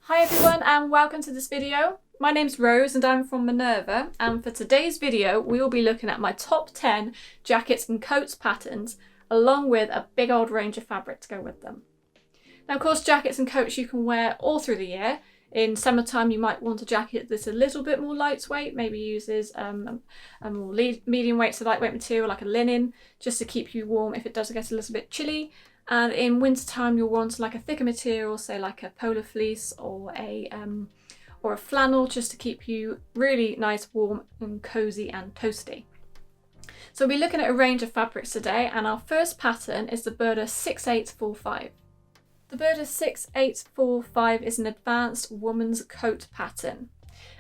Hi everyone and welcome to this video. My name's Rose and I'm from Minerva, and for today's video we will be looking at my top 10 jackets and coats patterns along with a big old range of fabric to go with them. Now of course jackets and coats you can wear all through the year. In summertime you might want a jacket that's a little bit more lightweight, maybe uses a more medium weight to lightweight material like a linen, just to keep you warm if it does get a little bit chilly. And in wintertime you'll want like a thicker material, say like a polar fleece or a flannel, just to keep you really nice, warm and cozy and toasty. So we'll be looking at a range of fabrics today, and our first pattern is the Burda 6845. The Burda 6845 is an advanced woman's coat pattern,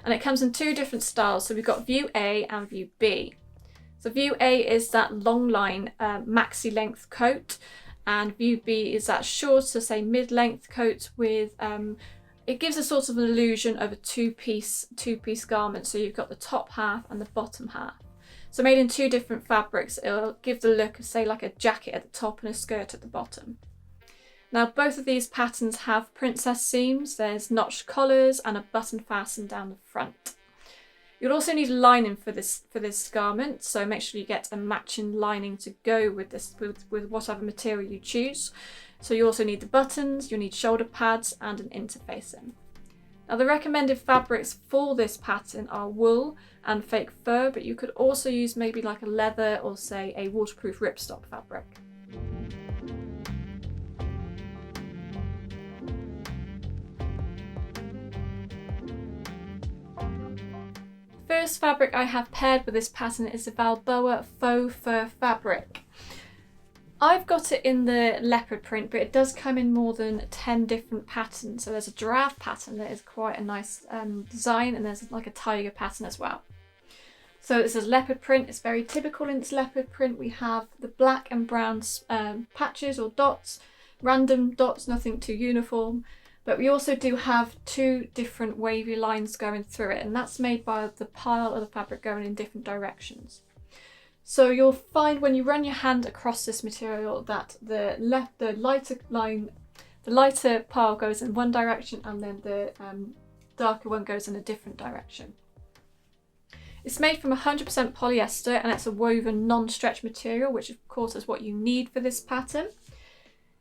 and it comes in two different styles. So we've got view A and view B. So view A is that long line maxi length coat, and view B is that short, so say mid-length coat with, it gives a sort of an illusion of a two-piece garment. So you've got the top half and the bottom half. So made in two different fabrics, it'll give the look of say like a jacket at the top and a skirt at the bottom. Now both of these patterns have princess seams, there's notched collars and a button fastened down the front. You'll also need lining for this garment, so make sure you get a matching lining to go with this with whatever material you choose. So you also need the buttons, you'll need shoulder pads and an interfacing. Now the recommended fabrics for this pattern are wool and fake fur, but you could also use maybe like a leather or say a waterproof ripstop fabric. First fabric I have paired with this pattern is the Balboa faux fur fabric. I've got it in the leopard print, but it does come in more than 10 different patterns. So there's a giraffe pattern that is quite a nice design, and there's like a tiger pattern as well. So this is leopard print. It's very typical in its leopard print. We have the black and brown patches or dots, random dots, nothing too uniform. But we also do have two different wavy lines going through it, and that's made by the pile of the fabric going in different directions. So you'll find when you run your hand across this material that the lighter pile goes in one direction, and then the darker one goes in a different direction. It's made from 100% polyester, and it's a woven non-stretch material, which of course is what you need for this pattern.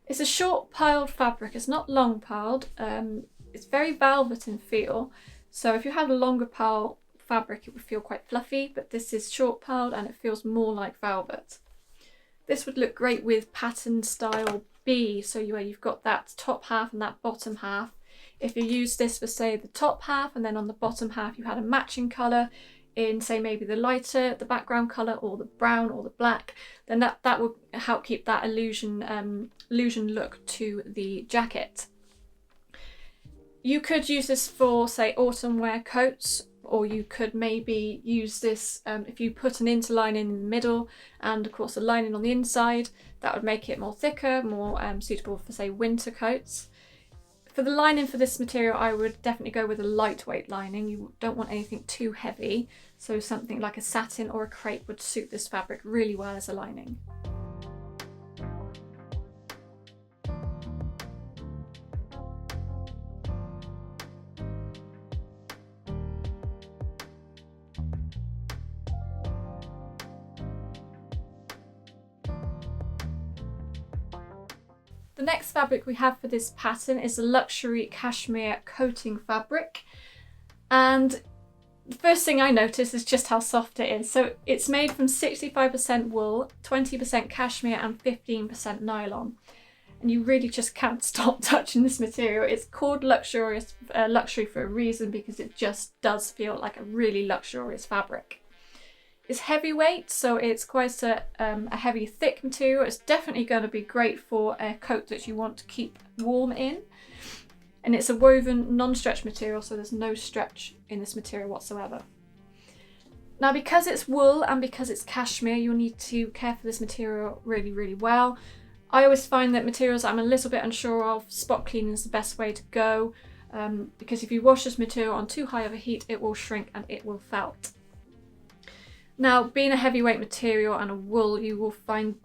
It's a short piled fabric, it's not long piled. It's very velvet in feel, so if you had a longer pile fabric it would feel quite fluffy, but this is short piled and it feels more like velvet. This would look great with pattern style B, so where you've got that top half and that bottom half. If you use this for say the top half, and then on the bottom half you had a matching colour in say maybe the background colour or the brown or the black, then that would help keep that illusion look to the jacket. You could use this for say autumn wear coats, or you could maybe use this if you put an interlining in the middle and of course a lining on the inside. That would make it more thicker, more suitable for say winter coats. For the lining for this material I would definitely go with a lightweight lining. You don't want anything too heavy, so something like a satin or a crepe would suit this fabric really well as a lining. The next fabric we have for this pattern is a luxury cashmere coating fabric, and the first thing I notice is just how soft it is. So it's made from 65% wool, 20% cashmere and 15% nylon, and you really just can't stop touching this material. It's called luxury for a reason, because it just does feel like a really luxurious fabric. It's heavyweight, so it's quite a heavy, thick material. It's definitely going to be great for a coat that you want to keep warm in. And it's a woven non-stretch material, so there's no stretch in this material whatsoever. Now because it's wool and because it's cashmere, you'll need to care for this material really, really well. I always find that materials I'm a little bit unsure of, spot cleaning is the best way to go, because if you wash this material on too high of a heat, it will shrink and it will felt. Now, being a heavyweight material and a wool, you will find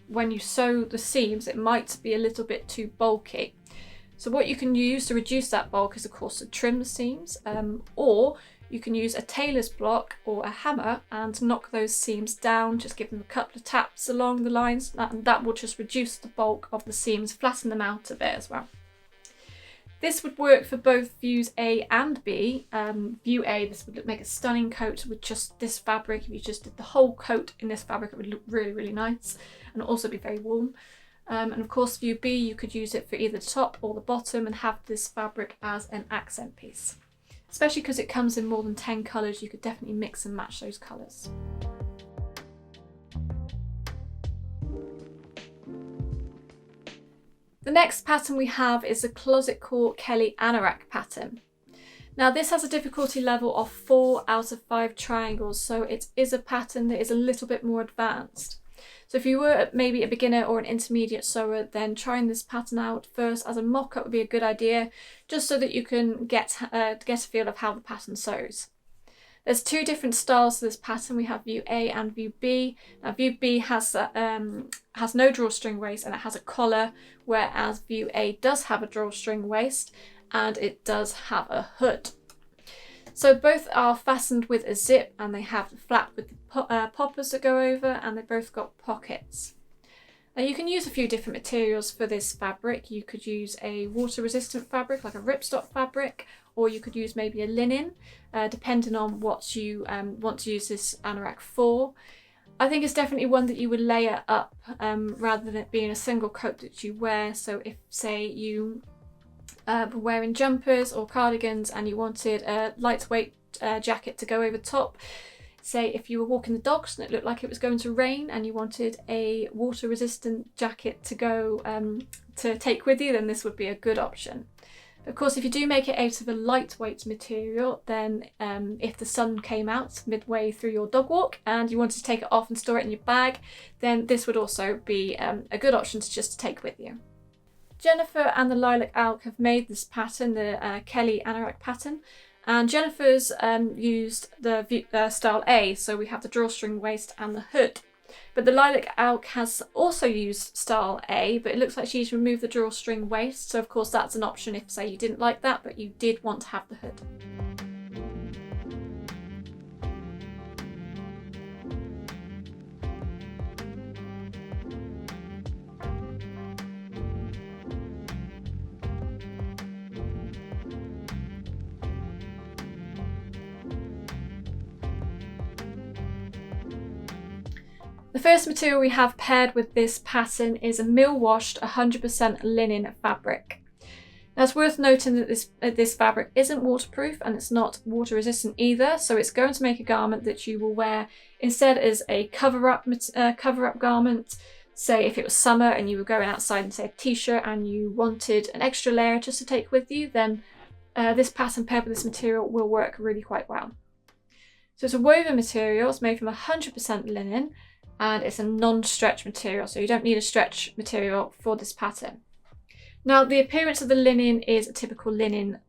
when you sew the seams, it might be a little bit too bulky. So what you can use to reduce that bulk is of course to trim the seams, or you can use a tailor's block or a hammer and knock those seams down, just give them a couple of taps along the lines, and that will just reduce the bulk of the seams, flatten them out a bit as well. This would work for both views A and B. View A, this would make a stunning coat with just this fabric. If you just did the whole coat in this fabric, it would look really, really nice and also be very warm. And of course, view B, you could use it for either the top or the bottom and have this fabric as an accent piece. Especially because it comes in more than 10 colours, you could definitely mix and match those colours. The next pattern we have is the Closet Core Kelly Anorak pattern. Now this has a difficulty level of 4 out of 5 triangles, so it is a pattern that is a little bit more advanced. So if you were maybe a beginner or an intermediate sewer, then trying this pattern out first as a mock-up would be a good idea, just so that you can get a feel of how the pattern sews. There's 2 different styles to this pattern. We have view A and view B. Now view B has no drawstring waist and it has a collar, whereas view A does have a drawstring waist and it does have a hood. So both are fastened with a zip and they have the flap with the poppers that go over, and they've both got pockets. Now you can use a few different materials for this fabric. You could use a water resistant fabric like a ripstop fabric, or you could use maybe a linen, depending on what you want to use this anorak for. I think it's definitely one that you would layer up rather than it being a single coat that you wear. So if, say, you were wearing jumpers or cardigans and you wanted a lightweight jacket to go over top, say if you were walking the dogs and it looked like it was going to rain and you wanted a water resistant jacket to go to take with you, then this would be a good option. Of course, if you do make it out of a lightweight material, then if the sun came out midway through your dog walk and you wanted to take it off and store it in your bag, then this would also be a good option to just take with you. Jennifer and the Lilac Alk have made this pattern, the Kelly Anorak pattern, and Jennifer's used the style A, so we have the drawstring waist and the hood. But the Lilac Alk has also used style A, but it looks like she's removed the drawstring waist, so of course that's an option if, say, you didn't like that but you did want to have the hood. The first material we have paired with this pattern is a mill-washed 100% linen fabric. Now it's worth noting that this fabric isn't waterproof and it's not water resistant either, so it's going to make a garment that you will wear instead as a cover-up garment. Say if it was summer and you were going outside in, say, a t-shirt and you wanted an extra layer just to take with you, then this pattern paired with this material will work really quite well. So it's a woven material, it's made from 100% linen, and it's a non-stretch material, so you don't need a stretch material for this pattern. Now the appearance of the linen is a typical linen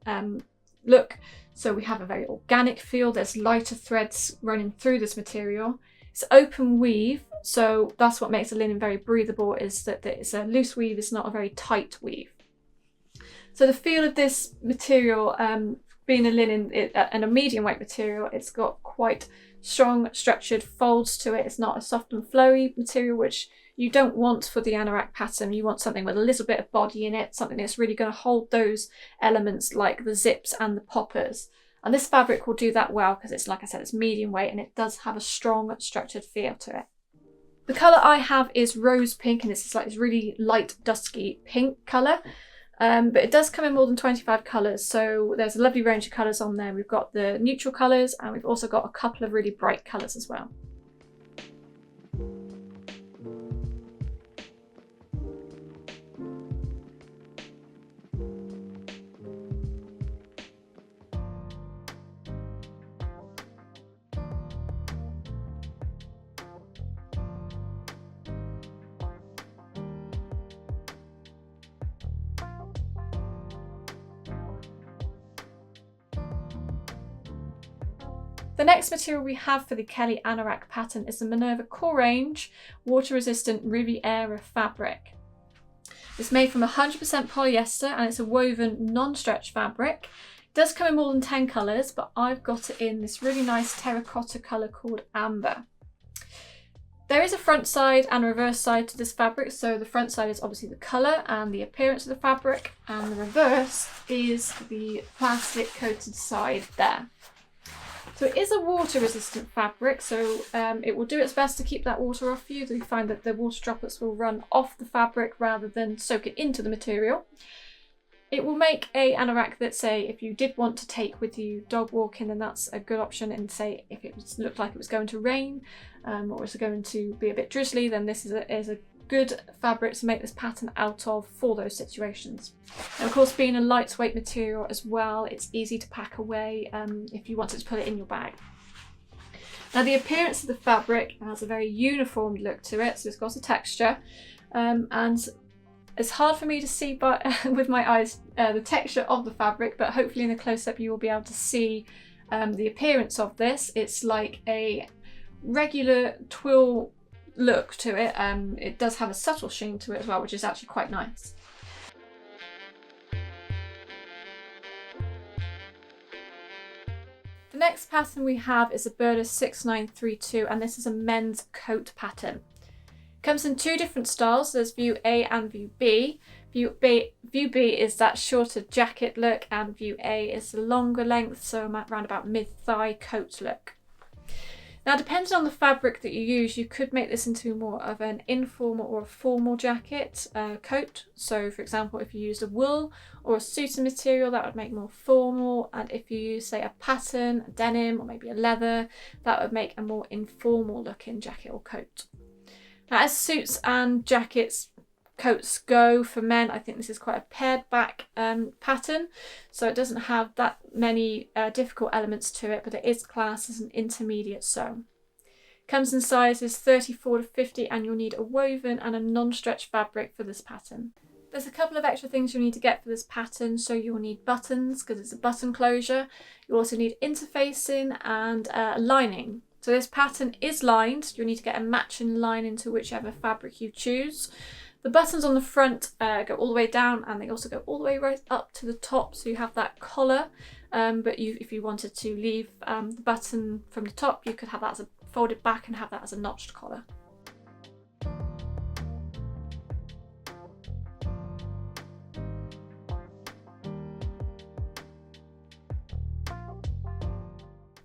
look, so we have a very organic feel. There's lighter threads running through this material. It's open weave, so that's what makes the linen very breathable, is that it's a loose weave, it's not a very tight weave. So the feel of this material, being a linen and a medium weight material, it's got quite strong structured folds to it. It's not a soft and flowy material, which you don't want for the anorak pattern. You want something with a little bit of body in it, something that's really going to hold those elements like the zips and the poppers. And this fabric will do that well because it's, like I said, it's medium weight and it does have a strong structured feel to it. The colour I have is rose pink, and this is like this really light dusky pink colour. But it does come in more than 25 colours, so there's a lovely range of colours on there. We've got the neutral colours and we've also got a couple of really bright colours as well. The next material we have for the Kelly Anorak pattern is the Minerva Core Range Water Resistant Riviera fabric. It's made from 100% polyester and it's a woven non-stretch fabric. It does come in more than 10 colours, but I've got it in this really nice terracotta colour called amber. There is a front side and a reverse side to this fabric, so the front side is obviously the colour and the appearance of the fabric, and the reverse is the plastic coated side there. So it is a water resistant fabric, so it will do its best to keep that water off you. You find that the water droplets will run off the fabric rather than soak it into the material. It will make a anorak that, say, if you did want to take with you dog walking, then that's a good option. And say if it looked like it was going to rain or it's going to be a bit drizzly, then this is a good fabric to make this pattern out of for those situations. And of course, being a lightweight material as well, it's easy to pack away if you wanted to put it in your bag. Now the appearance of the fabric has a very uniform look to it, so it's got a texture and it's hard for me to see with my eyes the texture of the fabric, but hopefully in a close-up you will be able to see the appearance of this. It's like a regular twill look to it. It does have a subtle sheen to it as well, which is actually quite nice. The next pattern we have is a Burda 6932, and this is a men's coat pattern. Comes in two different styles. There's view A and view B. View B is that shorter jacket look, and view A is the longer length, so around about mid-thigh coat look. Now, depending on the fabric that you use, you could make this into more of an informal or a formal jacket coat. So, for example, if you used a wool or a suited material, that would make more formal. And if you use, say, a pattern, a denim, or maybe a leather, that would make a more informal looking jacket or coat. Now, as suits and jackets coats go for men, I think this is quite a pared back pattern, so it doesn't have that many difficult elements to it, but it is classed as an intermediate sew. Comes in sizes 34 to 50, and you'll need a woven and a non-stretch fabric for this pattern. There's a couple of extra things you'll need to get for this pattern. So you'll need buttons because it's a button closure. You also need interfacing and lining. So this pattern is lined. You'll need to get a matching lining to whichever fabric you choose. The buttons on the front go all the way down, and they also go all the way right up to the top, so you have that collar. But if you wanted to leave the button from the top, you could have that as a folded back and have that as a notched collar.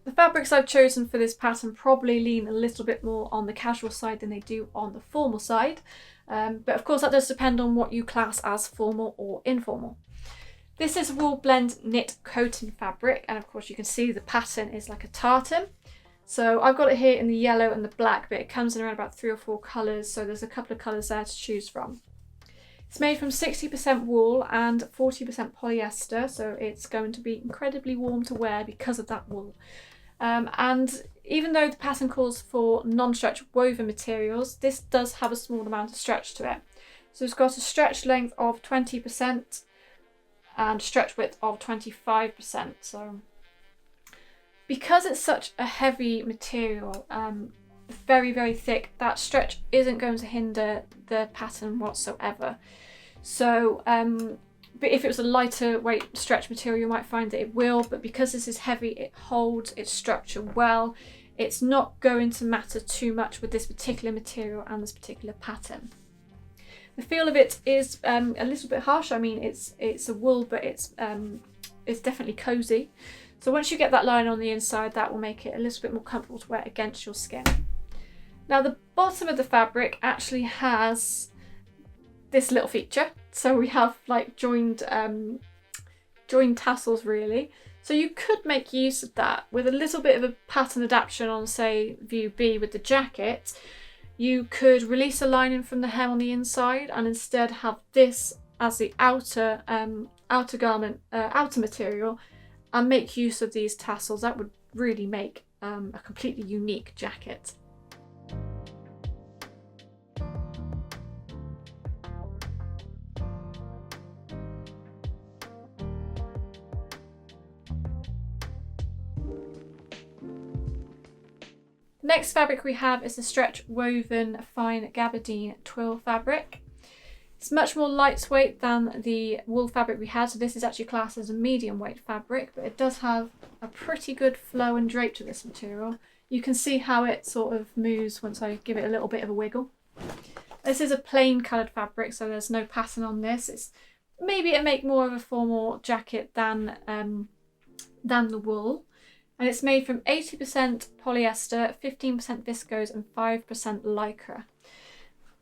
The fabrics I've chosen for this pattern probably lean a little bit more on the casual side than they do on the formal side. But of course that does depend on what you class as formal or informal. This is wool blend knit coating fabric, and of course you can see the pattern is like a tartan. So I've got it here in the yellow and the black, but it comes in around about 3 or 4 colours, so there's a couple of colours there to choose from. It's made from 60% wool and 40% polyester, so it's going to be incredibly warm to wear because of that wool. And even though the pattern calls for non-stretch woven materials, this does have a small amount of stretch to it. So it's got a stretch length of 20% and stretch width of 25%. So because it's such a heavy material, very, very thick, that stretch isn't going to hinder the pattern whatsoever. So but if it was a lighter weight stretch material, you might find that it will, but because this is heavy, it holds its structure well. It's not going to matter too much with this particular material and this particular pattern. The feel of it is a little bit harsh. I mean, it's a wool, but it's definitely cozy. So once you get that line on the inside, that will make it a little bit more comfortable to wear against your skin. Now the bottom of the fabric actually has this little feature. So we have like joined tassels really. So you could make use of that with a little bit of a pattern adaptation on, say, view B with the jacket. You could release a lining from the hem on the inside and instead have this as the outer garment, outer material, and make use of these tassels. That would really make a completely unique jacket. Next fabric we have is the stretch woven fine gabardine twill fabric. It's much more lightweight than the wool fabric we had, so this is actually classed as a medium weight fabric, but it does have a pretty good flow and drape to this material. You can see how it sort of moves once I give it a little bit of a wiggle. This is a plain coloured fabric, so there's no pattern on this. It's maybe it make more of a formal jacket than the wool. And it's made from 80% polyester, 15% viscose and 5% lycra.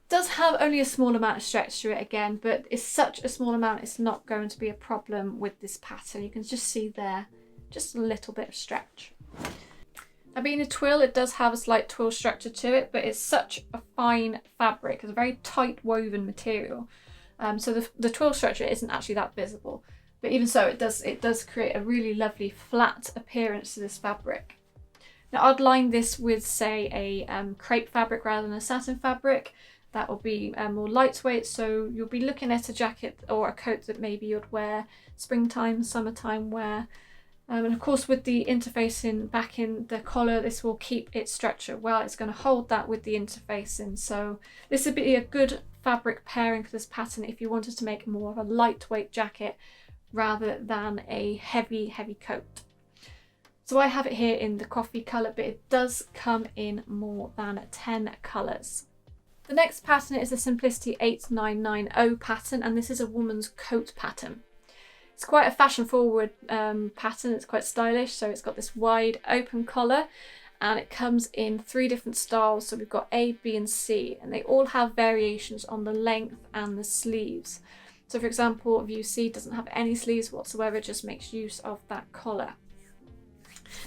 Does have only a small amount of stretch to it again, but it's such a small amount it's not going to be a problem with this pattern. You can just see there, just a little bit of stretch. Now being a twill, it does have a slight twill structure to it, but it's such a fine fabric. It's a very tight woven material. So the twill structure isn't actually that visible. But even so, it does create a really lovely flat appearance to this fabric. Now I'd line this with, say, a crepe fabric rather than a satin fabric. That will be more lightweight, so you'll be looking at a jacket or a coat that maybe you'd wear springtime, summertime wear. And of course with the interfacing back in the collar, this will keep its structure well. It's going to hold that with the interfacing. So this would be a good fabric pairing for this pattern if you wanted to make more of a lightweight jacket rather than a heavy coat. So I have it here in the coffee colour, but it does come in more than 10 colours. The next pattern is the Simplicity 8990 pattern, and this is a woman's coat pattern. It's quite a fashion forward pattern, it's quite stylish, so it's got this wide open collar and it comes in 3 different styles. So we've got A, B and C, and they all have variations on the length and the sleeves. So for example, view C doesn't have any sleeves whatsoever, it just makes use of that collar.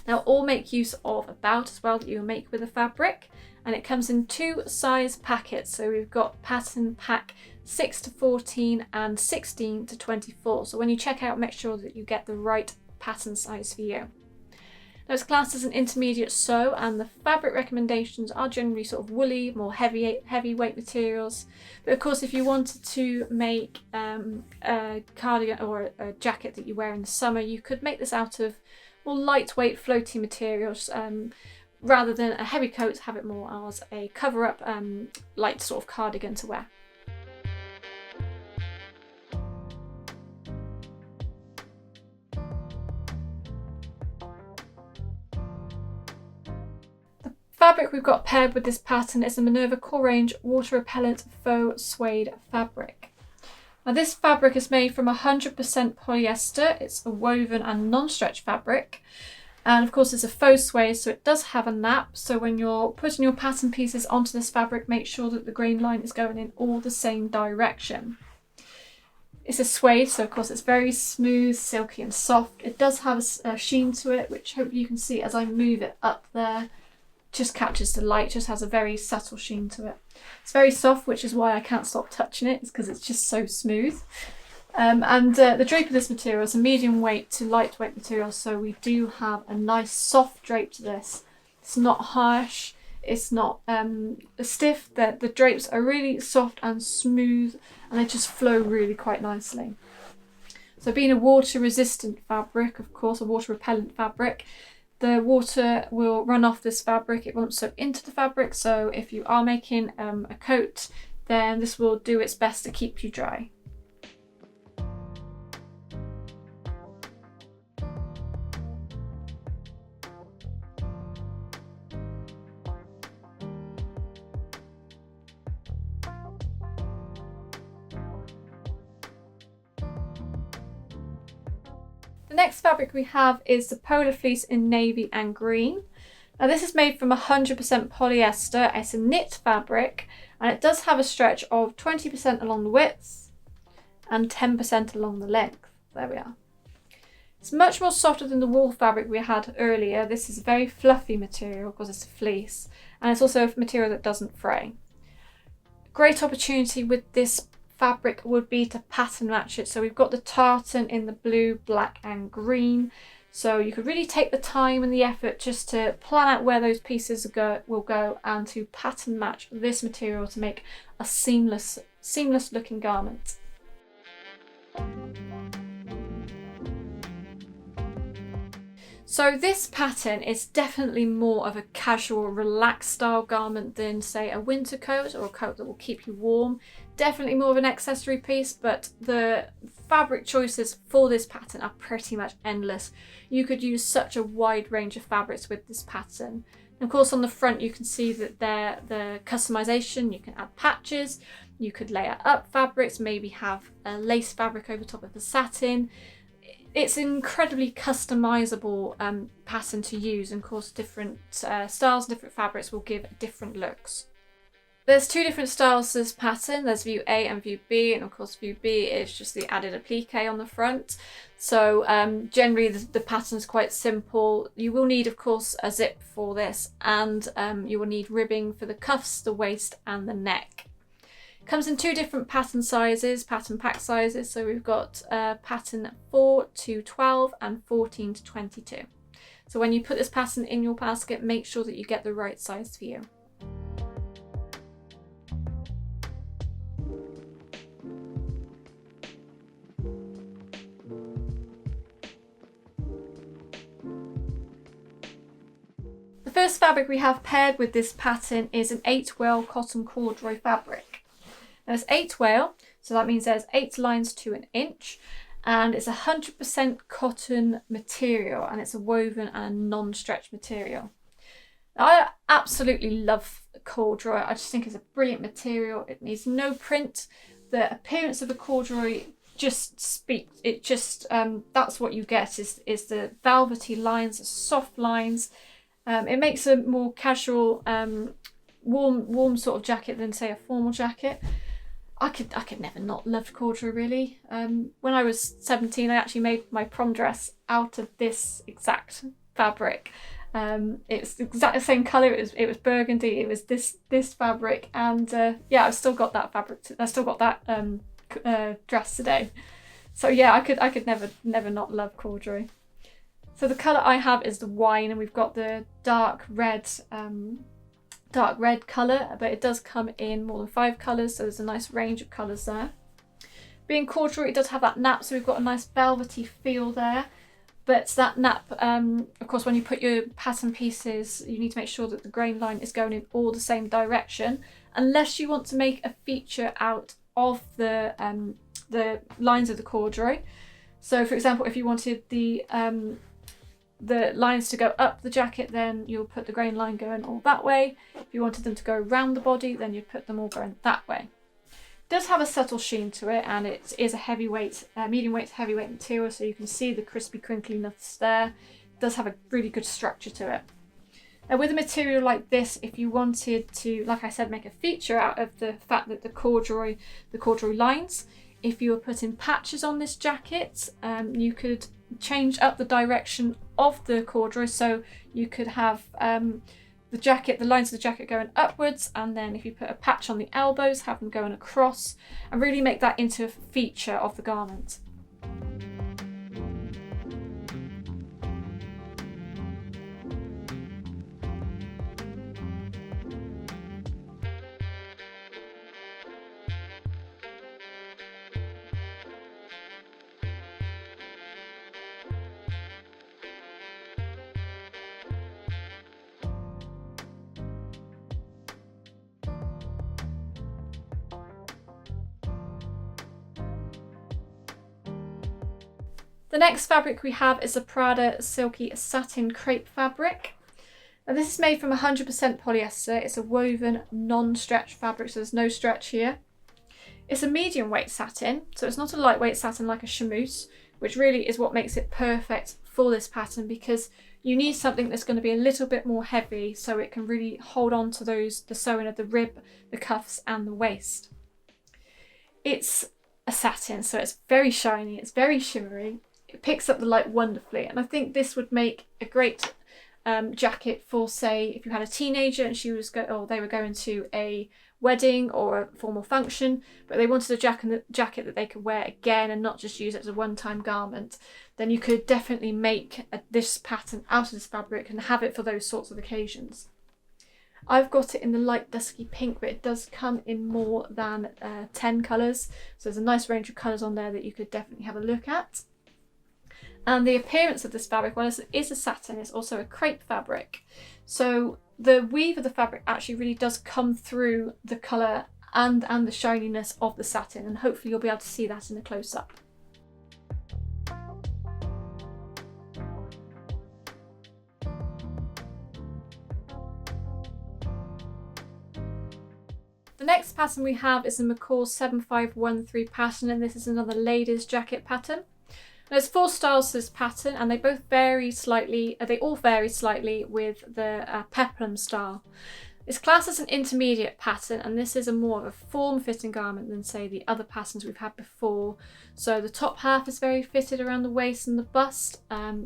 Now all make use of a bout as well that you make with the fabric, and it comes in 2 size packets. So we've got pattern pack 6 to 14 and 16 to 24. So when you check out, make sure that you get the right pattern size for you. Now it's classed as an intermediate sew, and the fabric recommendations are generally sort of woolly, more heavyweight materials. But of course, if you wanted to make a cardigan or a jacket that you wear in the summer, you could make this out of more lightweight floaty materials. Rather than a heavy coat, have it more as a cover-up light sort of cardigan to wear. The fabric we've got paired with this pattern is a Minerva Core Range water repellent faux suede fabric. Now this fabric is made from 100% polyester. It's a woven and non-stretch fabric. And of course it's a faux suede, so it does have a nap. So when you're putting your pattern pieces onto this fabric, make sure that the grain line is going in all the same direction. It's a suede, so of course it's very smooth, silky and soft. It does have a sheen to it, which hopefully you can see as I move it up there. Just catches the light, just has a very subtle sheen to it. It's very soft, which is why I can't stop touching it, it's because it's just so smooth. The drape of this material is a medium weight to lightweight material, so we do have a nice soft drape to this. It's not harsh, it's not stiff. The drapes are really soft and smooth, and they just flow really quite nicely. So being a water resistant fabric, of course, a water repellent fabric, the water will run off this fabric, it won't soak into the fabric, so if you are making a coat, then this will do its best to keep you dry. The next fabric we have is the Polar Fleece in navy and green. Now this is made from 100% polyester. It's a knit fabric, and it does have a stretch of 20% along the width and 10% along the length. There we are. It's much more softer than the wool fabric we had earlier. This is a very fluffy material because it's a fleece, and it's also a material that doesn't fray. Great opportunity with this fabric would be to pattern match it. So we've got the tartan in the blue, black and green. So you could really take the time and the effort just to plan out where those pieces will go and to pattern match this material to make a seamless looking garment. So this pattern is definitely more of a casual, relaxed style garment than, say, a winter coat or a coat that will keep you warm. definitely more of an accessory piece, but the fabric choices for this pattern are pretty much endless. You could use such a wide range of fabrics with this pattern. And of course on the front you can see that the customization, you can add patches, you could layer up fabrics, maybe have a lace fabric over top of the satin. It's an incredibly customizable pattern to use, and of course different styles, different fabrics will give different looks. There's two different styles to this pattern. There's view A and view B, and of course view B is just the added applique on the front. So generally the pattern's quite simple. You will need of course a zip for this, and you will need ribbing for the cuffs, the waist and the neck. Comes in two different pattern sizes, pattern pack sizes. So we've got pattern 4 to 12 and 14 to 22. So when you put this pattern in your basket, make sure that you get the right size for you. The first fabric we have paired with this pattern is an 8 wale cotton corduroy fabric. Now it's 8 wale, so that means there's 8 lines to an inch, and it's 100% cotton material, and it's a woven and a non-stretch material. Now, I absolutely love corduroy. I just think it's a brilliant material. It needs no print. The appearance of the corduroy just speaks. It just that's what you get is the velvety lines, the soft lines. It makes a more casual, warm sort of jacket than say a formal jacket. I could never not love corduroy really. When I was 17, I actually made my prom dress out of this exact fabric. It's exactly the same colour. It was burgundy. It was this fabric, and yeah, I've still got that fabric. I still got that dress today. So yeah, I could never not love corduroy. So the colour I have is the wine, and we've got the dark red colour, but it does come in more than 5 colours, so there's a nice range of colours there. Being corduroy, it does have that nap, so we've got a nice velvety feel there. But that nap, of course, when you put your pattern pieces, you need to make sure that the grain line is going in all the same direction, unless you want to make a feature out of the lines of the corduroy. So for example, if you wanted the lines to go up the jacket, then you'll put the grain line going all that way. If you wanted them to go around the body, then you'd put them all going that way. It does have a subtle sheen to it, and it is a heavyweight, medium weight to heavyweight material, so you can see the crispy crinkliness there. It does have a really good structure to it. Now with a material like this, if you wanted to, like I said, make a feature out of the fact that the corduroy lines, if you were putting patches on this jacket, you could change up the direction of the corduroy, so you could have the lines of the jacket going upwards, and then if you put a patch on the elbows, have them going across, and really make that into a feature of the garment. The next fabric we have is a Prada silky satin crepe fabric. Now this is made from 100% polyester. It's a woven non-stretch fabric, so there's no stretch here. It's a medium weight satin, so it's not a lightweight satin like a chamouse, which really is what makes it perfect for this pattern, because you need something that's going to be a little bit more heavy so it can really hold on to the sewing of the rib, the cuffs and the waist. It's a satin, so it's very shiny, it's very shimmery. It picks up the light wonderfully, and I think this would make a great jacket for, say, if you had a teenager and they were going to a wedding or a formal function, but they wanted a jacket that they could wear again and not just use it as a one-time garment, then you could definitely make this pattern out of this fabric and have it for those sorts of occasions. I've got it in the light dusky pink, but it does come in more than 10 colours, so there's a nice range of colours on there that you could definitely have a look at. And the appearance of this fabric, well, it is a satin, it's also a crepe fabric. So the weave of the fabric actually really does come through the colour and the shininess of the satin, and hopefully you'll be able to see that in a close-up. The next pattern we have is the McCall 7513 pattern, and this is another ladies jacket pattern. There's 4 styles to this pattern, and they all vary slightly with the peplum style. It's classed as an intermediate pattern, and this is a more of a form-fitting garment than, say, the other patterns we've had before. So the top half is very fitted around the waist and the bust.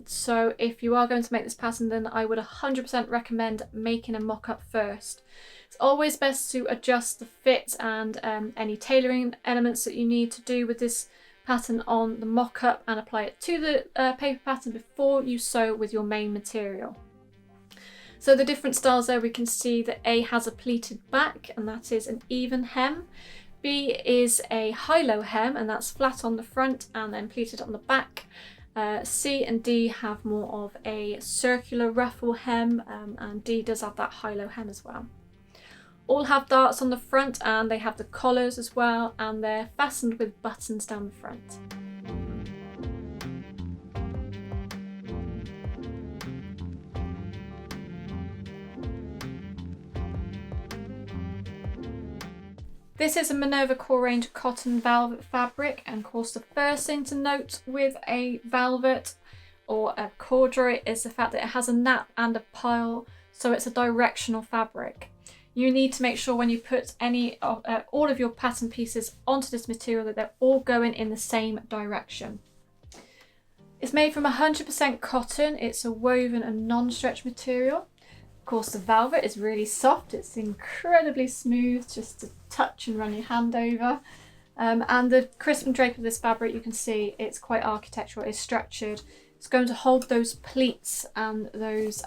So if you are going to make this pattern, then I would 100% recommend making a mock-up first. It's always best to adjust the fit and any tailoring elements that you need to do with this pattern on the mock-up and apply it to the paper pattern before you sew with your main material. So the different styles there, we can see that A has a pleated back, and that is an even hem. B is a high-low hem, and that's flat on the front and then pleated on the back. C and D have more of a circular ruffle hem, and D does have that high-low hem as well. All have darts on the front, and they have the collars as well, and they're fastened with buttons down the front. This is a Minerva core range cotton velvet fabric, and of course the first thing to note with a velvet or a corduroy is the fact that it has a nap and a pile, so it's a directional fabric. You need to make sure when you put all of your pattern pieces onto this material that they're all going in the same direction. It's made from 100% cotton. It's a woven and non-stretch material. Of course, the velvet is really soft. It's incredibly smooth, just to touch and run your hand over. And the crisp and drape of this fabric, you can see it's quite architectural. It's structured. It's going to hold those pleats and those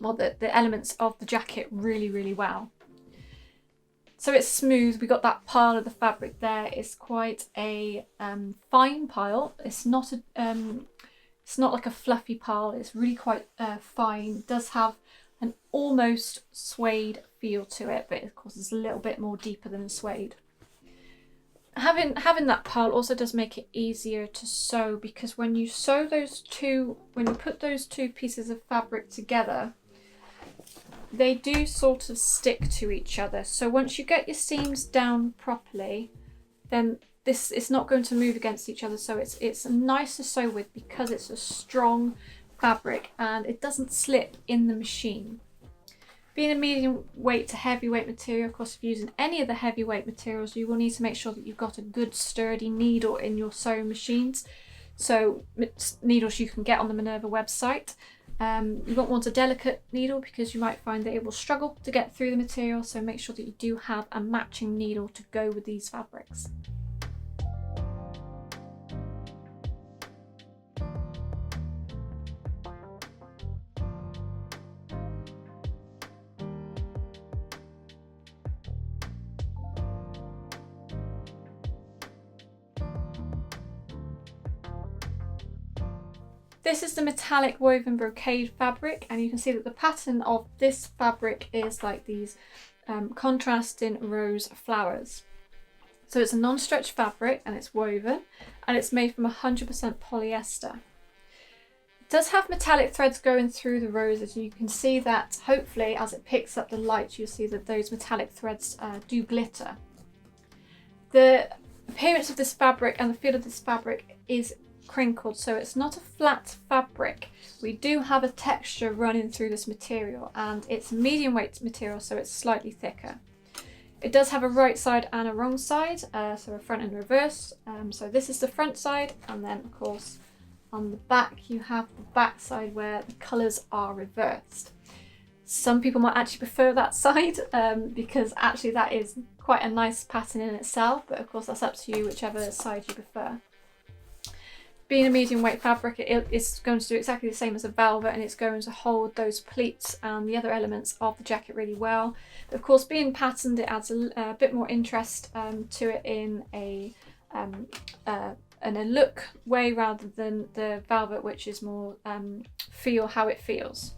the elements of the jacket really well. So it's smooth. We got that pile of the fabric there. It's quite a fine pile. It's not like a fluffy pile. It's really quite fine. It does have an almost suede feel to it, but of course it's a little bit more deeper than suede. Having that pile also does make it easier to sew, because when you put those two pieces of fabric together, they do sort of stick to each other. So once you get your seams down properly, then it's not going to move against each other. So it's nice to sew with because it's a strong fabric and it doesn't slip in the machine. Being a medium weight to heavyweight material, of course, if you're using any of the heavyweight materials, you will need to make sure that you've got a good sturdy needle in your sewing machines. So needles you can get on the Minerva website. You won't want a delicate needle because you might find that it will struggle to get through the material, so make sure that you do have a matching needle to go with these fabrics. This is the metallic woven brocade fabric, and you can see that the pattern of this fabric is like these contrasting rose flowers. So it's a non-stretch fabric and it's woven and it's made from 100% polyester. It does have metallic threads going through the roses. You can see that hopefully as it picks up the light, you'll see that those metallic threads do glitter. The appearance of this fabric and the feel of this fabric is crinkled, so it's not a flat fabric. We do have a texture running through this material, and it's medium weight material, so it's slightly thicker. It does have a right side and a wrong side, so a front and reverse. So this is the front side, and then of course on the back you have the back side where the colours are reversed. Some people might actually prefer that side because actually that is quite a nice pattern in itself, but of course that's up to you, whichever side you prefer. Being a medium weight fabric, it is going to do exactly the same as a velvet, and it's going to hold those pleats and the other elements of the jacket really well. But of course, being patterned, it adds a bit more interest to it in a look way rather than the velvet, which is more feel how it feels.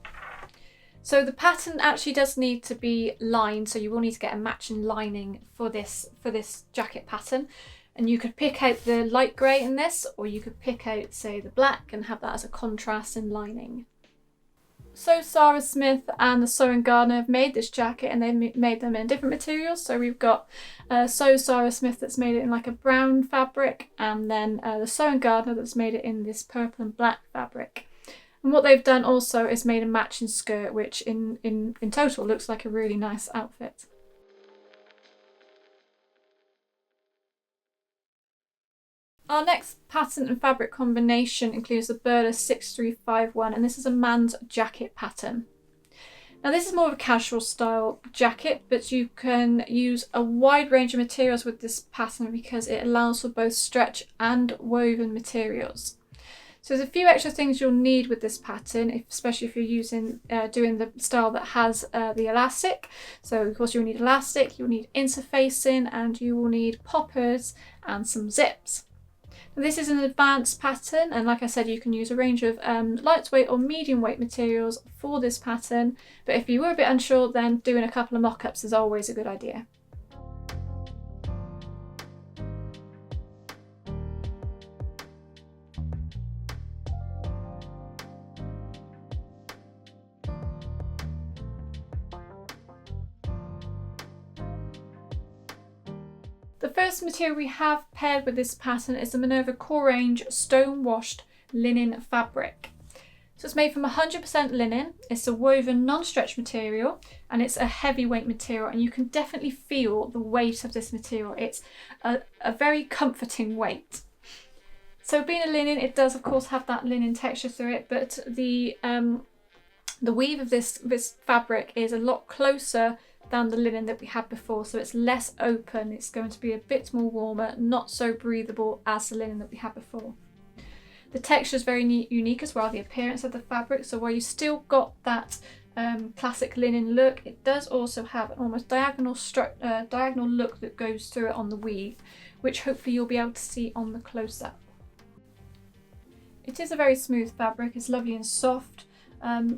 So the pattern actually does need to be lined, so you will need to get a matching lining for this jacket pattern. And you could pick out the light grey in this, or you could pick out, say, the black and have that as a contrast in lining. So Sarah Smith and the Sewing Gardener have made this jacket, and they made them in different materials. So we've got Sarah Smith that's made it in like a brown fabric, and then the Sewing Gardener that's made it in this purple and black fabric. And what they've done also is made a matching skirt, which in total looks like a really nice outfit. Our next pattern and fabric combination includes the Burda 6351, and this is a man's jacket pattern. Now this is more of a casual style jacket, but you can use a wide range of materials with this pattern because it allows for both stretch and woven materials. So there's a few extra things you'll need with this pattern, especially if you're doing the style that has the elastic. So of course you'll need elastic, you'll need interfacing, and you will need poppers and some zips. This is an advanced pattern, and like I said, you can use a range of lightweight or medium weight materials for this pattern, but if you were a bit unsure, then doing a couple of mock-ups is always a good idea. The first material we have paired with this pattern is the Minerva Core Range Stone Washed Linen Fabric. So it's made from 100% linen, it's a woven non-stretch material, and it's a heavyweight material, and you can definitely feel the weight of this material. It's a very comforting weight. So being a linen, it does of course have that linen texture through it, but the weave of this fabric is a lot closer than the linen that we had before, so it's less open, it's going to be a bit more warmer, not so breathable as the linen that we had before. The texture is very unique as well, the appearance of the fabric, so while you still got that classic linen look, it does also have an almost diagonal look that goes through it on the weave, which hopefully you'll be able to see on the close-up. It is a very smooth fabric, it's lovely and soft.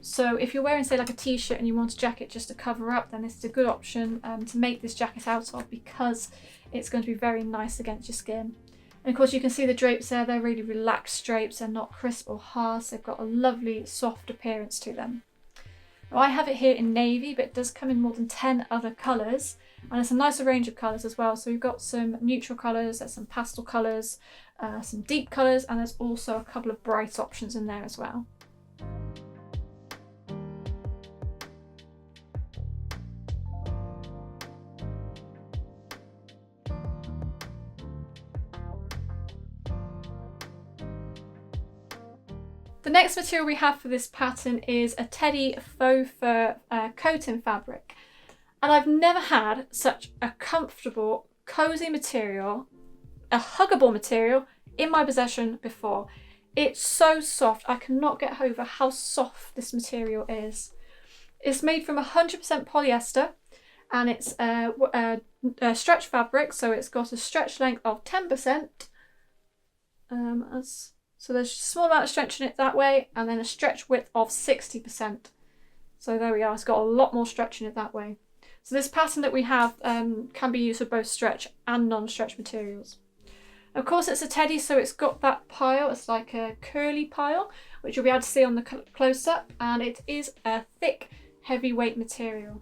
So if you're wearing, say, like a t-shirt and you want a jacket just to cover up, then this is a good option to make this jacket out of, because it's going to be very nice against your skin. And of course you can see the drapes there, they're really relaxed drapes, they're not crisp or harsh, they've got a lovely soft appearance to them. Now I have it here in navy, but it does come in more than 10 other colours, and it's a nicer range of colours as well. So we've got some neutral colours, there's some pastel colours, some deep colours, and there's also a couple of bright options in there as well. The next material we have for this pattern is a teddy faux fur coating fabric. And I've never had such a comfortable, cozy material, a huggable material in my possession before. It's so soft, I cannot get over how soft this material is. It's made from 100% polyester, and it's a stretch fabric, so it's got a stretch length of 10%. So there's a small amount of stretch in it that way, and then a stretch width of 60%. So there we are, it's got a lot more stretch in it that way. So this pattern that we have can be used for both stretch and non-stretch materials. Of course it's a teddy, so it's got that pile, it's like a curly pile, which you'll be able to see on the close-up, and it is a thick, heavyweight material.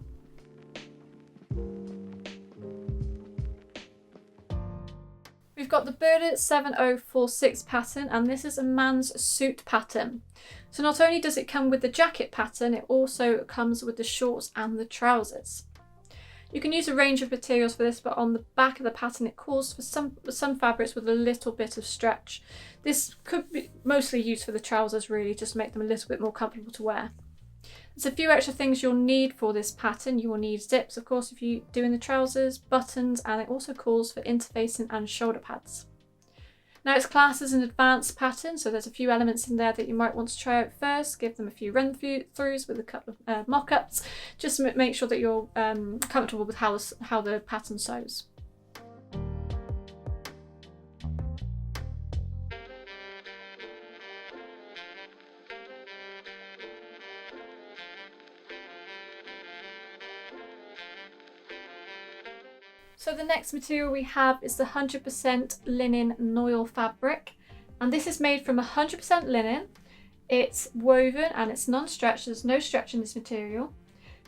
We've got the Burda 7046 pattern, and this is a man's suit pattern. So not only does it come with the jacket pattern, it also comes with the shorts and the trousers. You can use a range of materials for this, but on the back of the pattern it calls for some fabrics with a little bit of stretch. This could be mostly used for the trousers really, just to make them a little bit more comfortable to wear. There's a few extra things you'll need for this pattern. You will need zips, of course, if you're doing the trousers, buttons, and it also calls for interfacing and shoulder pads. Now it's classed as an advanced pattern, so there's a few elements in there that you might want to try out first, give them a few run-throughs with a couple of mock-ups, just to make sure that you're comfortable with how the pattern sews. So the next material we have is the 100% linen noil fabric, and this is made from 100% linen. It's woven and it's non-stretch, there's no stretch in this material.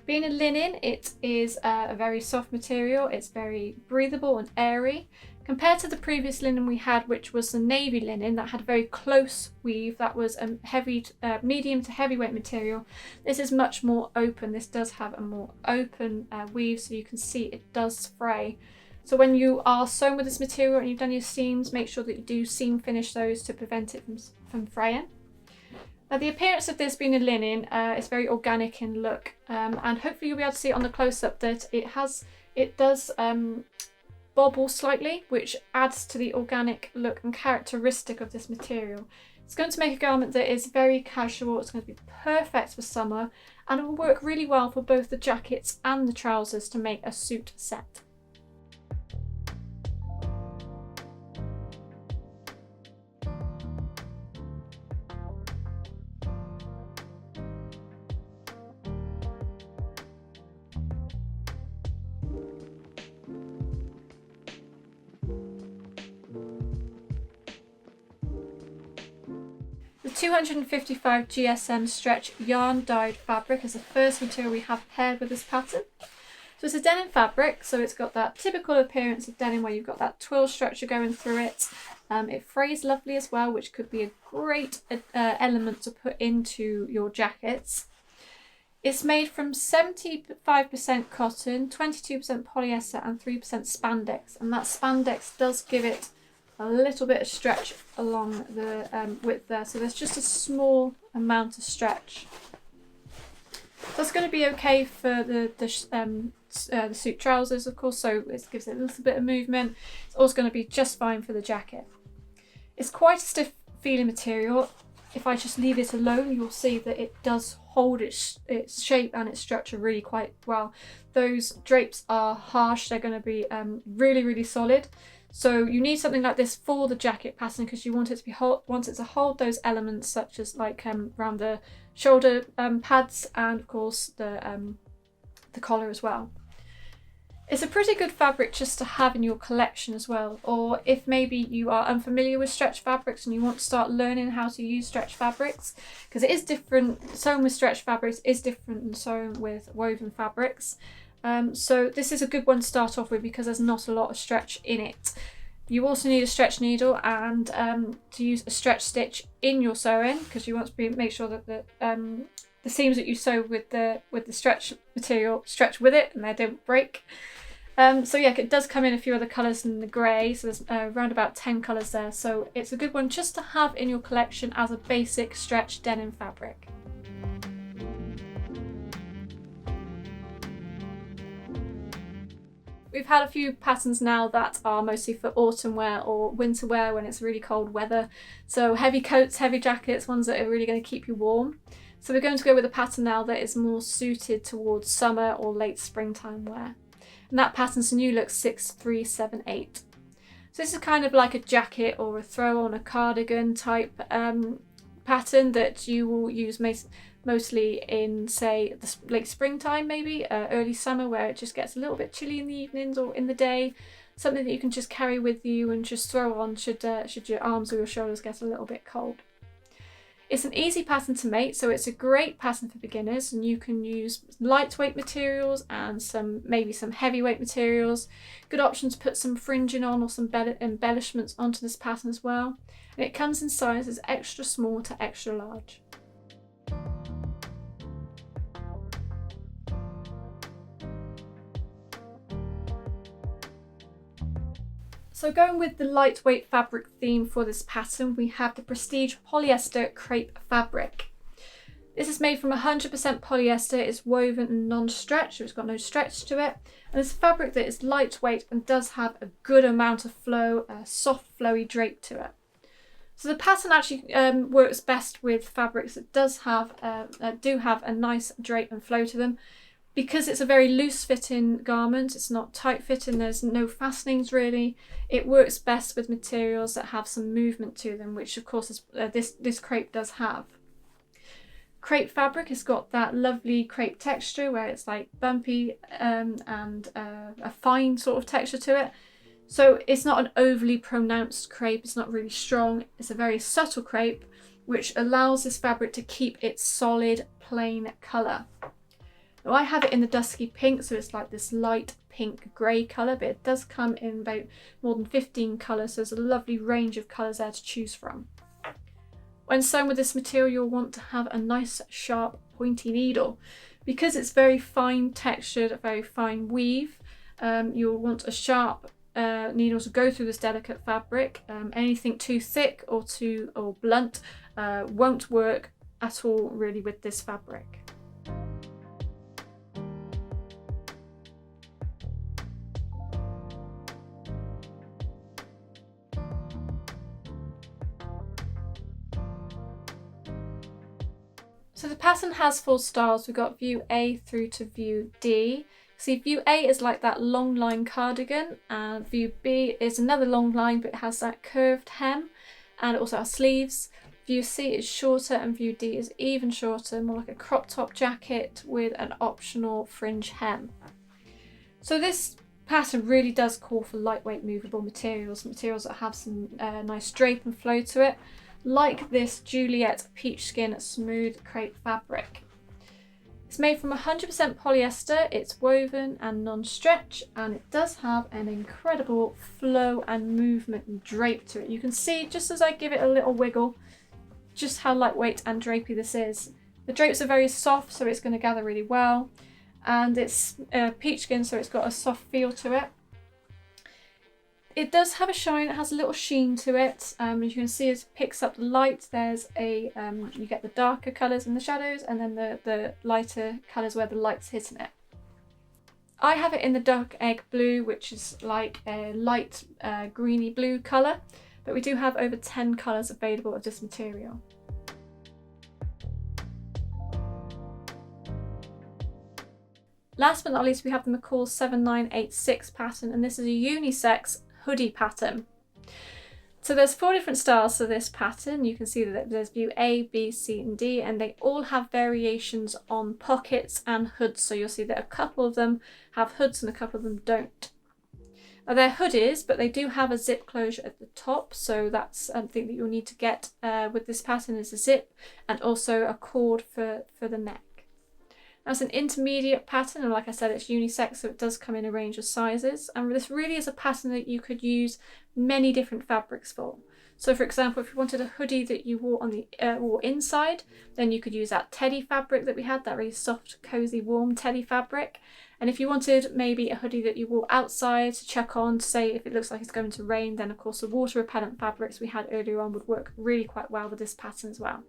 Being a linen, it is a very soft material, it's very breathable and airy. Compared to the previous linen we had, which was the navy linen that had a very close weave, that was a heavy, medium to heavyweight material, this is much more open. This does have a more open weave, so you can see it does fray. So when you are sewn with this material and you've done your seams, make sure that you do seam finish those to prevent it from fraying. Now the appearance of this being a linen is very organic in look, and hopefully you'll be able to see it on the close-up that it does bobble slightly, which adds to the organic look and characteristic of this material. It's going to make a garment that is very casual, it's going to be perfect for summer, and it will work really well for both the jackets and the trousers to make a suit set. The 255 GSM stretch yarn dyed fabric is the first material we have paired with this pattern. So it's a denim fabric, so it's got that typical appearance of denim where you've got that twill structure going through it. It frays lovely as well, which could be a great element to put into your jackets. It's made from 75% cotton, 22% polyester and 3% spandex, and that spandex does give it a little bit of stretch along the width there, so there's just a small amount of stretch. That's going to be okay for the suit trousers, of course, so it gives it a little bit of movement. It's also going to be just fine for the jacket. It's quite a stiff feeling material. If I just leave it alone, you'll see that it does hold its shape and its structure really quite well. Those drapes are harsh, they're going to be really solid. So you need something like this for the jacket pattern because you want it to hold those elements, such as like around the shoulder pads and of course the collar as well. It's a pretty good fabric just to have in your collection as well, or if maybe you are unfamiliar with stretch fabrics and you want to start learning how to use stretch fabrics, because it is different. Sewn with stretch fabrics is different than sewn with woven fabrics. So this is a good one to start off with because there's not a lot of stretch in it. You also need a stretch needle and to use a stretch stitch in your sewing, because you want to make sure that the seams that you sew with the stretch material stretch with it and they don't break. So yeah, it does come in a few other colours than the grey, so there's around about 10 colours there, so it's a good one just to have in your collection as a basic stretch denim fabric. We've had a few patterns now that are mostly for autumn wear or winter wear when it's really cold weather. So heavy coats, heavy jackets, ones that are really going to keep you warm. So we're going to go with a pattern now that is more suited towards summer or late springtime wear. And that pattern's the new look 6378. So this is kind of like a jacket or a throw on a cardigan type pattern that you will use mostly in, say, the late springtime, maybe early summer, where it just gets a little bit chilly in the evenings or in the day. Something that you can just carry with you and just throw on should your arms or your shoulders get a little bit cold. It's an easy pattern to make, so it's a great pattern for beginners, and you can use lightweight materials and maybe some heavyweight materials. Good option to put some fringing on or some embellishments onto this pattern as well. And it comes in sizes extra small to extra large. So going with the lightweight fabric theme for this pattern, we have the Prestige polyester crepe fabric. This is made from 100% polyester, it's woven and non-stretch, so it's got no stretch to it. And it's a fabric that is lightweight and does have a good amount of flow, a soft flowy drape to it. So the pattern actually works best with fabrics that do have a nice drape and flow to them. Because it's a very loose fitting garment, it's not tight fitting, there's no fastenings really, it works best with materials that have some movement to them, which of course is, this crepe does have. Crepe fabric has got that lovely crepe texture where it's like bumpy and a fine sort of texture to it. So it's not an overly pronounced crepe, it's not really strong, it's a very subtle crepe which allows this fabric to keep its solid plain colour. Now I have it in the dusky pink, so it's like this light pink grey colour, but it does come in about more than 15 colours, so there's a lovely range of colours there to choose from. When sewn with this material, you'll want to have a nice sharp pointy needle. Because it's very fine textured, very fine weave, you'll want a sharp needle to go through this delicate fabric. Anything too thick or blunt won't work at all really with this fabric. So the pattern has 4 styles. We've got view A through to view D. See, view A is like that long line cardigan, and view B is another long line, but it has that curved hem, and it also has sleeves. View C is shorter, and view D is even shorter, more like a crop top jacket with an optional fringe hem. So this pattern really does call for lightweight movable materials that have some nice drape and flow to it, like this Juliet peach skin smooth crepe fabric. It's made from 100% polyester, it's woven and non-stretch, and it does have an incredible flow and movement and drape to it. You can see, just as I give it a little wiggle, just how lightweight and drapey this is. The drapes are very soft, so it's going to gather really well, and it's peach skin, so it's got a soft feel to it. It does have a shine, it has a little sheen to it. As you can see, as it picks up the light, there's a, you get the darker colours in the shadows, and then the lighter colours where the light's hitting it. I have it in the dark egg blue, which is like a light greeny blue colour, but we do have over 10 colours available of this material. Last but not least, we have the McCall 7986 pattern, and this is a unisex hoodie pattern. So there's 4 different styles to this pattern. You can see that there's view A, B, C and D, and they all have variations on pockets and hoods. So you'll see that a couple of them have hoods and a couple of them don't. Now they're hoodies, but they do have a zip closure at the top, so that's something that you'll need to get with this pattern, is a zip and also a cord for the neck. Now it's an intermediate pattern, and like I said, it's unisex, so it does come in a range of sizes, and this really is a pattern that you could use many different fabrics for. So for example, if you wanted a hoodie that you wore on the wore inside, then you could use that teddy fabric that we had, that really soft, cozy, warm teddy fabric. And if you wanted maybe a hoodie that you wore outside to chuck on, to say if it looks like it's going to rain, then of course the water repellent fabrics we had earlier on would work really quite well with this pattern as well.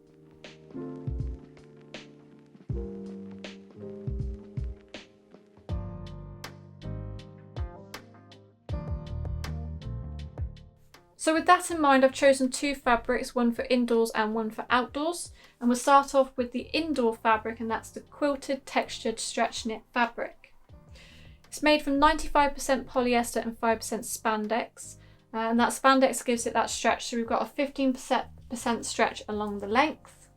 So with that in mind, I've chosen 2 fabrics, one for indoors and one for outdoors. And we'll start off with the indoor fabric, and that's the quilted textured stretch knit fabric. It's made from 95% polyester and 5% spandex. And that spandex gives it that stretch, so we've got a 15% stretch along the length.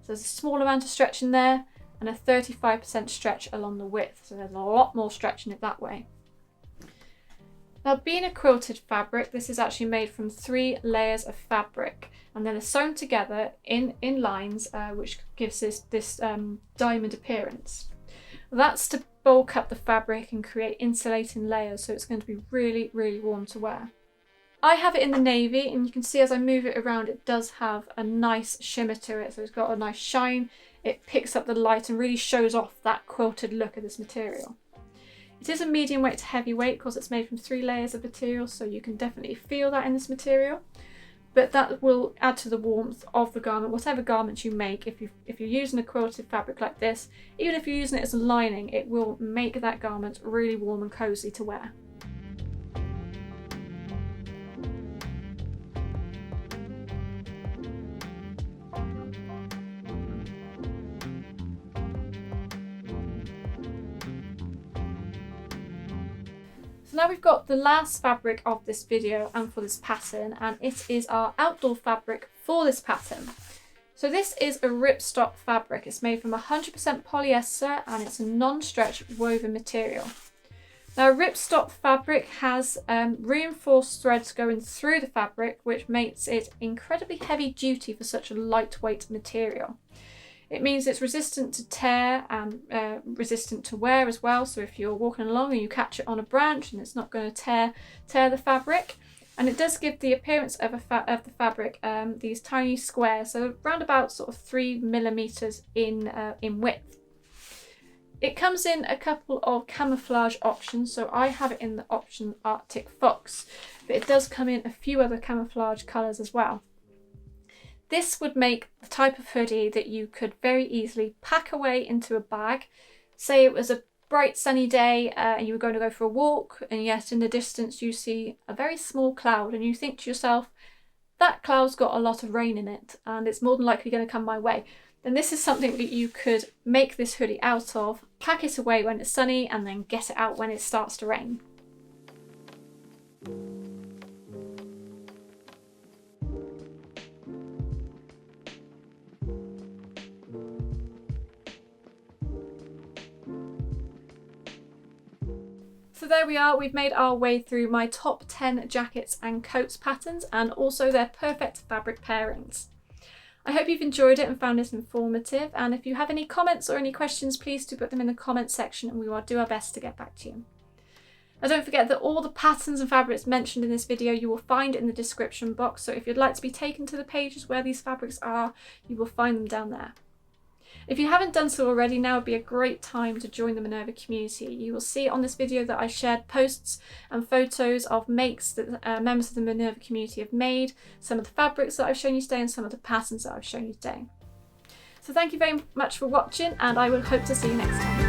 So there's a small amount of stretch in there, and a 35% stretch along the width. So there's a lot more stretch in it that way. Now, being a quilted fabric, this is actually made from 3 layers of fabric, and then they're sewn together in lines, which gives this diamond appearance. That's to bulk up the fabric and create insulating layers, so it's going to be really, really warm to wear. I have it in the navy, and you can see as I move it around, it does have a nice shimmer to it, so it's got a nice shine. It picks up the light and really shows off that quilted look of this material. It is a medium weight to heavy weight because it's made from 3 layers of material, so you can definitely feel that in this material. But that will add to the warmth of the garment, whatever garment you make. If you're using a quilted fabric like this, even if you're using it as a lining, it will make that garment really warm and cozy to wear. So now we've got the last fabric of this video and for this pattern, and it is our outdoor fabric for this pattern. So this is a ripstop fabric. It's made from 100% polyester and it's a non-stretch woven material. Now ripstop fabric has reinforced threads going through the fabric, which makes it incredibly heavy duty for such a lightweight material. It means it's resistant to tear and resistant to wear as well. So if you're walking along and you catch it on a branch, and it's not going to tear the fabric. And it does give the appearance of the fabric these tiny squares, so around about sort of 3 millimeters in width. It comes in a couple of camouflage options, so I have it in the option Arctic Fox, but it does come in a few other camouflage colours as well. This would make the type of hoodie that you could very easily pack away into a bag. Say it was a bright sunny day and you were going to go for a walk, and yet in the distance you see a very small cloud and you think to yourself, that cloud's got a lot of rain in it and it's more than likely going to come my way. Then this is something that you could make this hoodie out of, pack it away when it's sunny and then get it out when it starts to rain. So there we are, we've made our way through my top 10 jackets and coats patterns and also their perfect fabric pairings. I hope you've enjoyed it and found it informative, and if you have any comments or any questions, please do put them in the comments section and we will do our best to get back to you. And don't forget that all the patterns and fabrics mentioned in this video you will find in the description box, so if you'd like to be taken to the pages where these fabrics are, you will find them down there. If you haven't done so already, now would be a great time to join the Minerva community. You will see on this video that I shared posts and photos of makes that members of the Minerva community have made, some of the fabrics that I've shown you today and some of the patterns that I've shown you today. So thank you very much for watching, and I will hope to see you next time.